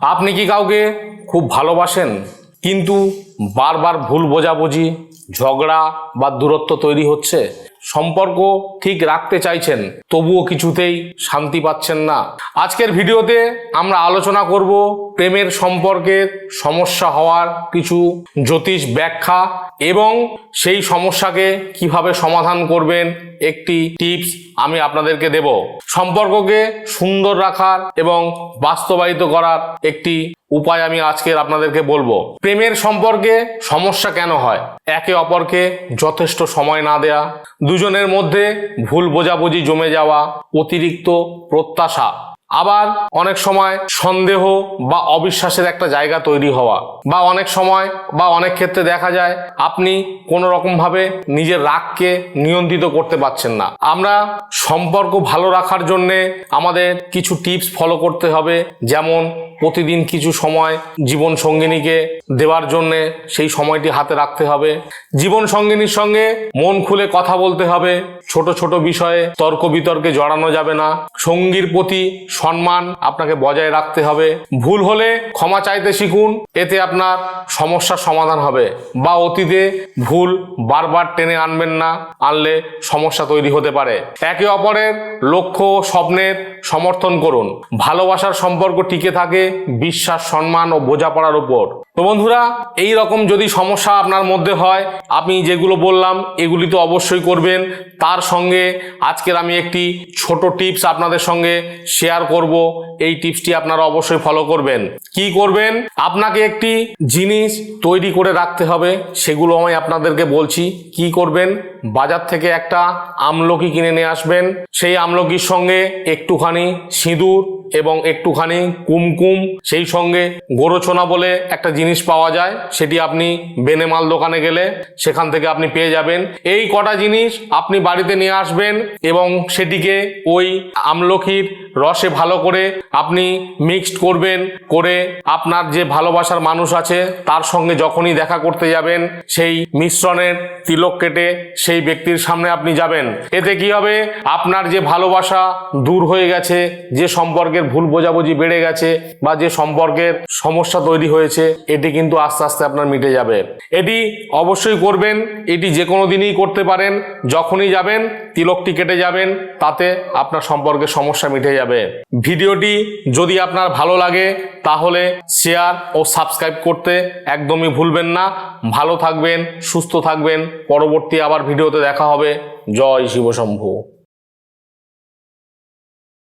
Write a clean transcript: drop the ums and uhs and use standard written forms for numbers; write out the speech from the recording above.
আপনি কি কাউকে খুব ভালোবাসেন কিন্তু বারবার ভুল বোঝাবুঝি, ঝগড়া বা দূরত্ব তৈরি হচ্ছে? সম্পর্ক ঠিক রাখতে চাইছেন তবুও কিছুতেই শান্তি পাচ্ছেন না? আজকের ভিডিওতে আমরা আলোচনা করব প্রেমের সম্পর্কের সমস্যা হওয়ার কিছু জ্যোতিষ ব্যাখ্যা এবং সেই সমস্যাকে কিভাবে সমাধান করবেন একটি টিপস আমি আপনাদেরকে দেব। সম্পর্ককে সুন্দর রাখার এবং বাস্তবায়িত করার একটি উপায় আমি আজকের আপনাদেরকে বলবো। প্রেমের সম্পর্কে সমস্যা কেন হয়? একে অপরকে যথেষ্ট সময় না দেয়া, দুজনের মধ্যে ভুল বোঝাবুঝি জমে যাওয়া, অতিরিক্ত প্রত্যাশা, আবার অনেক সময় সন্দেহ বা অবিশ্বাসের একটা জায়গা তৈরি হওয়া, বা অনেক সময় বা অনেক ক্ষেত্রে দেখা যায় আপনি কোনো রকম ভাবে নিজের রাগকে নিয়ন্ত্রিত করতে পারছেন না। আমরা সম্পর্ক ভালো রাখার জন্যে আমাদের কিছু টিপস ফলো করতে হবে, যেমন প্রতিদিন কিছু সময় জীবন সঙ্গিনীকে দেওয়ার জন্যে সেই সময়টি হাতে রাখতে হবে। জীবন সঙ্গিনীর সঙ্গে মন খুলে কথা বলতে হবে, ছোট ছোট বিষয়ে তর্ক বিতর্কে জড়ানো যাবে না। সঙ্গীর প্রতি সম্মান আপনাকে বজায় রাখতে হবে। ভুল হলে ক্ষমা চাইতে শিখুন, এতে আপনার সমস্যার সমাধান হবে। বা অতীতে ভুল বারবার টেনে আনবেন না, আনলে সমস্যা তৈরি হতে পারে। একে অপরের লক্ষ্য ও স্বপ্নের সমর্থন করুন। ভালোবাসার সম্পর্ক টিকে থাকে বিশ্বাস, সম্মান ও বোঝাপড়ার উপর। তো বন্ধুরা, এই রকম যদি সমস্যা আপনার মধ্যে হয়, আমি যেগুলো বললাম এগুলি তো অবশ্যই করবেন। তার সঙ্গে আজকের আমি একটি ছোট টিপস আপনাদের সঙ্গে শেয়ার করব। এই টিপসটি আপনারা অবশ্যই ফলো করবেন। কি করবেন? আপনাকে একটি জিনিস তৈরি করে রাখতে হবে, সেগুলো আমি আপনাদেরকে বলছি। কি করবেন? বাজার থেকে একটা আমলকি কিনে নিয়ে আসবেন। সেই আমলকির সঙ্গে একটুখানি সিঁদুর এবং একটুখানি কুমকুম, সেই সঙ্গে গোরচনা বলে একটা জিনিস পাওয়া যায়, সেটি আপনি বেনেমাল দোকানে গেলে সেখান থেকে আপনি পেয়ে যাবেন। এই কটা জিনিস আপনি বাড়িতে নিয়ে আসবেন এবং সেটিকে ওই আমলকির রসে ভালো করে আপনি মিক্সড করবেন। করে আপনার যে ভালোবাসার মানুষ আছে তার সঙ্গে যখনই দেখা করতে যাবেন, সেই মিশ্রণের তিলক কেটে সেই ব্যক্তির সামনে আপনি যাবেন। এতে কি হবে? আপনার যে ভালোবাসা দূর হয়ে গেছে, যে সম্পর্কের ভুল বোঝাবুঝি বেড়ে গেছে বা যে সম্পর্কের সমস্যা তৈরি হয়েছে, এটি কিন্তু আস্তে আস্তে আপনার মিটে যাবে। এটি অবশ্যই করবেন। এটি যে কোনো দিনই করতে পারেন। যখনই যাবেন তিলকটি কেটে যাবেন, তাতে আপনার সম্পর্কের সমস্যা মিটে যাবে। ভিডিওটি যদি আপনার ভালো লাগে তাহলে শেয়ার ও সাবস্ক্রাইব করতে একদমই ভুলবেন না। ভালো থাকবেন, সুস্থ থাকবেন। পরবর্তী আবার ভিডিওতে দেখা হবে। জয় শিব শম্ভু।